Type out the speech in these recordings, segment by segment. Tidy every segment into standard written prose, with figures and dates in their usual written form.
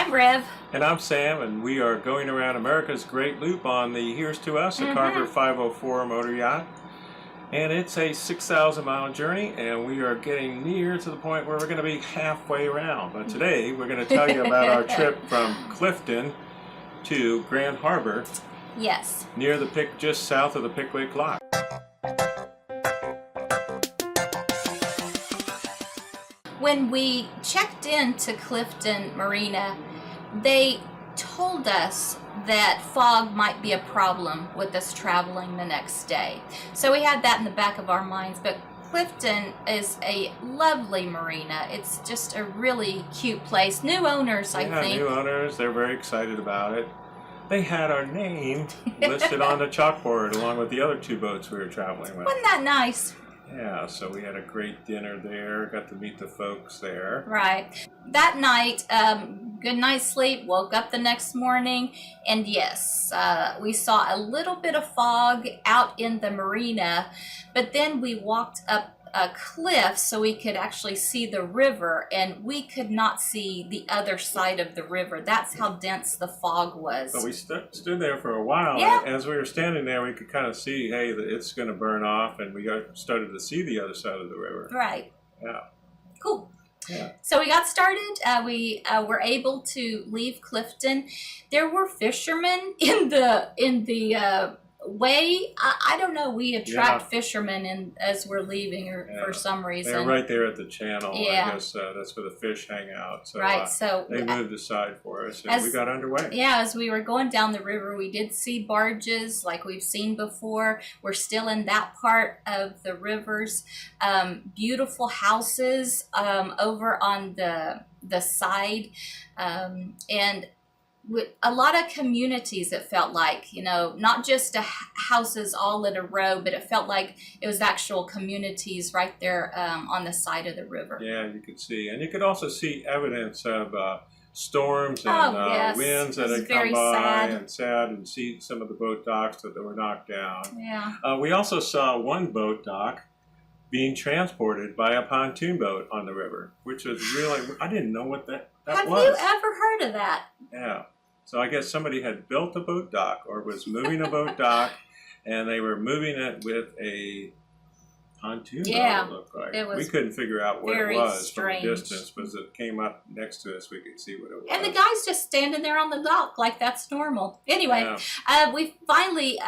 I'm Rev. And I'm Sam, and we are going around America's Great Loop on the Here's to Us, a Carver 504 motor yacht. And it's a 6,000-mile journey, and we are getting near to the point where we're going to be halfway around. But today, we're going to tell you about our trip from Clifton to Grand Harbor. Yes. Near the just south of the Pickwick Lock. When we checked into Clifton Marina, they told us that fog might be a problem with us traveling the next day. So we had that in the back of our minds, but Clifton is a lovely marina. It's just a really cute place. New owners, I think. Yeah, new owners. They're very excited about it. They had our name listed on the chalkboard along with the other two boats we were traveling with. Wasn't that nice? Yeah, so we had a great dinner there, got to meet the folks there. Right. That night, good night's sleep, woke up the next morning, and yes, we saw a little bit of fog out in the marina, but then we walked up a cliff so we could actually see the river, and we could not see the other side of the river. That's how dense the fog was. So we stood there for a while. Yeah. And as we were standing there, we could kind of see, hey, it's going to burn off, and we started to see the other side of the river. Right. Yeah. Cool. Yeah. So we got started. We were able to leave Clifton. There were fishermen in the way. I don't know. We attract fishermen as we're leaving, or for some reason. They're right there at the channel. Yeah. I guess that's where the fish hang out. So, right. So they moved aside for us, and we got underway. Yeah, as we were going down the river, we did see barges like we've seen before. We're still in that part of the rivers. Beautiful houses over on the side, and with a lot of communities. It felt like, not just houses all in a row, but it felt like it was actual communities right there on the side of the river. Yeah, you could see. And you could also see evidence of storms and winds that had come by, and sad, and see some of the boat docks that were knocked down. Yeah. We also saw one boat dock being transported by a pontoon boat on the river, which was really, I didn't know what that was. Have you ever heard of that? Yeah. So I guess somebody had built a boat dock or was moving a boat dock, and they were moving it with a pontoon boat, it looked like. It was we couldn't figure out what it was strange. from a distance, but as it came up next to us, we could see what it was. And the guy's just standing there on the dock like that's normal. Anyway, we finally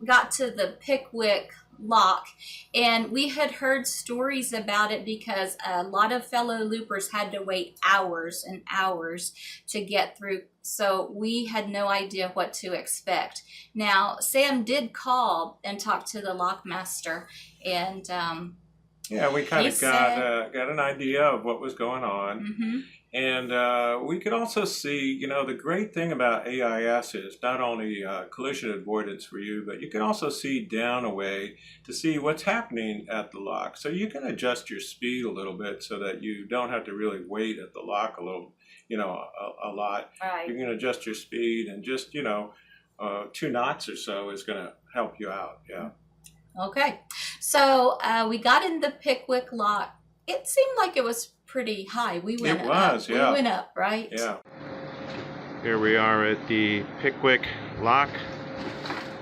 got to the Pickwick Lock, and we had heard stories about it because a lot of fellow loopers had to wait hours and hours to get through, so we had no idea what to expect. Now, Sam did call and talk to the lockmaster, and yeah, we kind of got an idea of what was going on. Mm-hmm. And we could also see, the great thing about AIS is not only collision avoidance for you, but you can also see down a way to see what's happening at the lock. So you can adjust your speed a little bit so that you don't have to really wait at the lock a little, a lot. Right. You can adjust your speed, and just, 2 knots or so is going to help you out. Yeah. Okay. So we got in the Pickwick Lock. It seemed like it was pretty high. We went up. Yeah. We went up, right? Yeah. Here we are at the Pickwick Lock.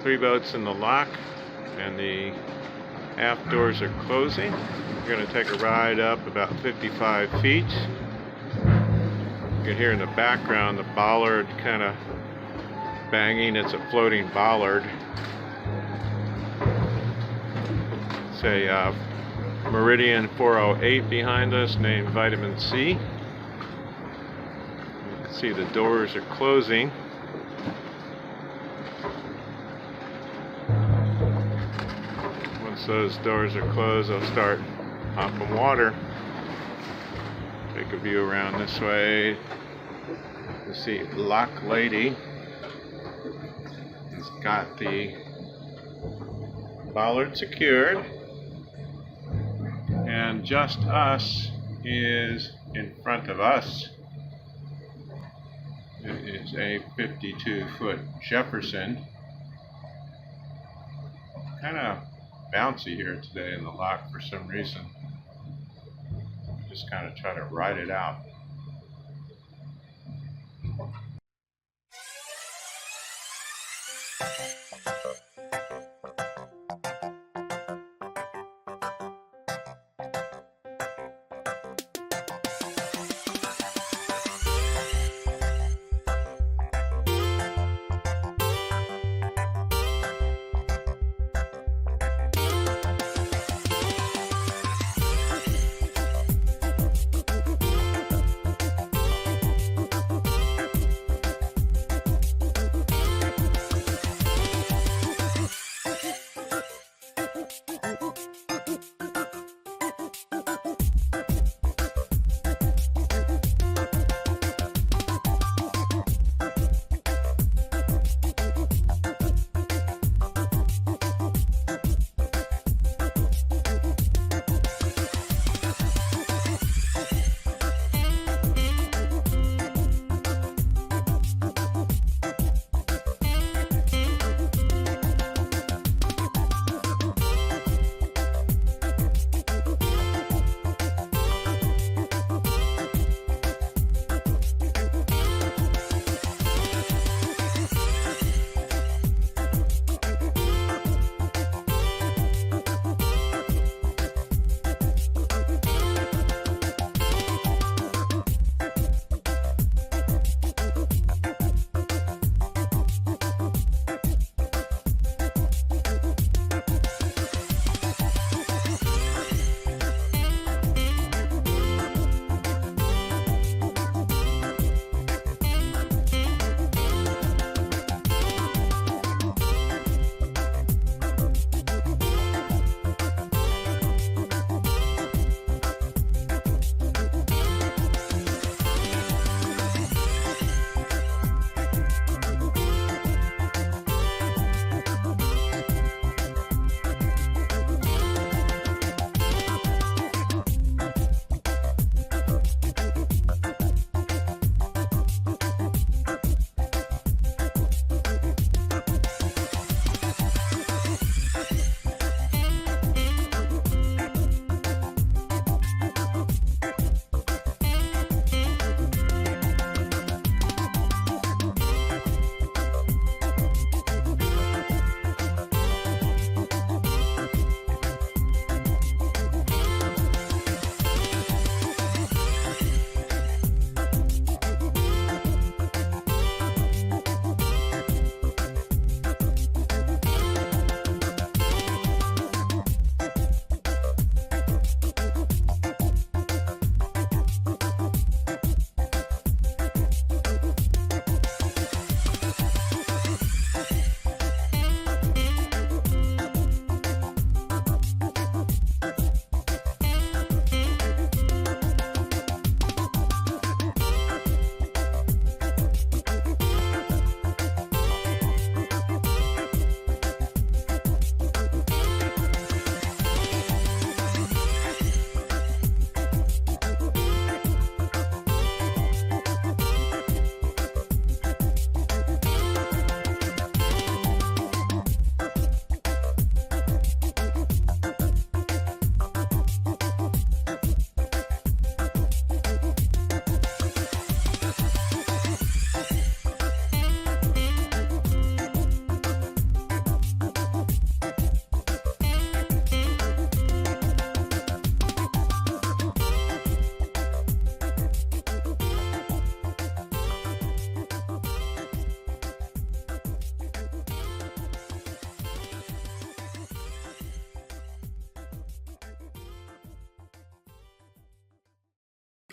3 boats in the lock, and the aft doors are closing. We're going to take a ride up about 55 feet. You can hear in the background the bollard kind of banging. It's a floating bollard. It's a Meridian 408 behind us, named Vitamin C. You can see the doors are closing. Once those doors are closed, they'll start pumping water. Take a view around this way. You see Lock Lady has got the bollard secured. And Just Us is in front of us. It is a 52-foot Jefferson. Kind of bouncy here today in the lock for some reason. Just kind of try to ride it out.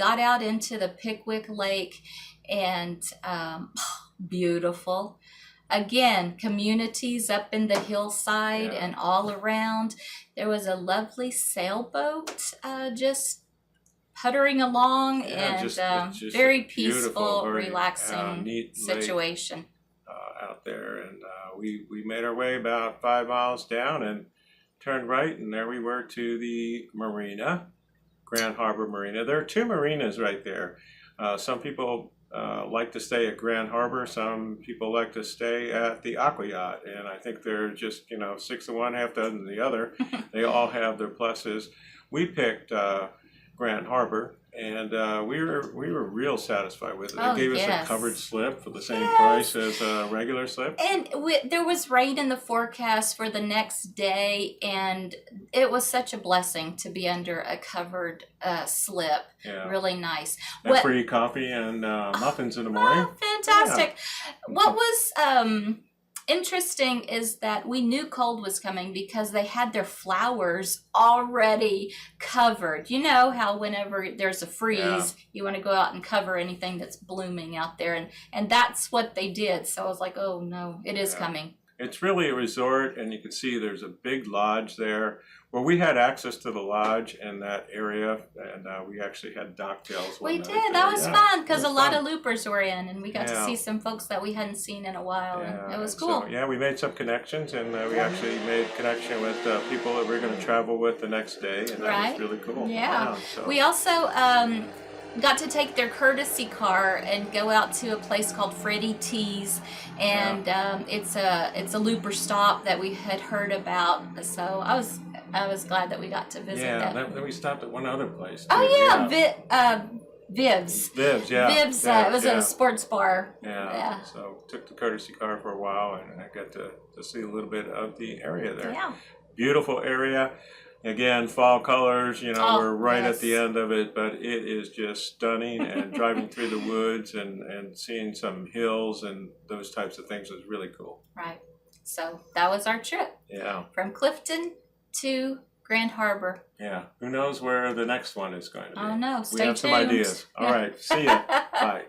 got out into the Pickwick Lake, and beautiful. Again, communities up in the hillside and all around. There was a lovely sailboat just puttering along, and just very peaceful, very, relaxing neat situation out there. And we made our way about 5 miles down and turned right, and there we were to the marina, Grand Harbor Marina. There are two marinas right there. Some people like to stay at Grand Harbor. Some people like to stay at the Aqua Yacht, and I think they're just, 6 of one, half dozen of the other. They all have their pluses. We picked Grand Harbor And we were real satisfied with it. They Oh, gave us yes. a covered slip for the same Yes. price as a regular slip. And there was rain in the forecast for the next day, and it was such a blessing to be under a covered slip. Yeah. Really nice. And free coffee and muffins in the morning. Oh, fantastic. Yeah. What was interesting is that we knew cold was coming because they had their flowers already covered. You know how whenever there's a freeze, you want to go out and cover anything that's blooming out there, and that's what they did. So I was like, oh no, it is coming. It's really a resort, and you can see there's a big lodge there. Well, we had access to the lodge in that area, and we actually had cocktails. We did. That was fun because a lot of loopers were in, and we got to see some folks that we hadn't seen in a while, and it was cool. So, we made some connections, and we actually made connection with people that we're going to travel with the next day, and that was really cool. Yeah. So. We also got to take their courtesy car and go out to a place called Freddie T's, and it's a looper stop that we had heard about. So I was glad that we got to visit that. Yeah, then we stopped at one other place. Oh yeah, Viv's. Viv's, yeah. Viv's, it was a sports bar. Yeah. So took the courtesy car for a while, and I got to see a little bit of the area there. Yeah. Beautiful area. Again, fall colors, we're right at the end of it, but it is just stunning, and driving through the woods and seeing some hills and those types of things was really cool. Right. So that was our trip. Yeah. From Clifton to Grand Harbor. Yeah. Who knows where the next one is going to be? Oh no, stay tuned. We have some ideas. All right. See ya. Bye.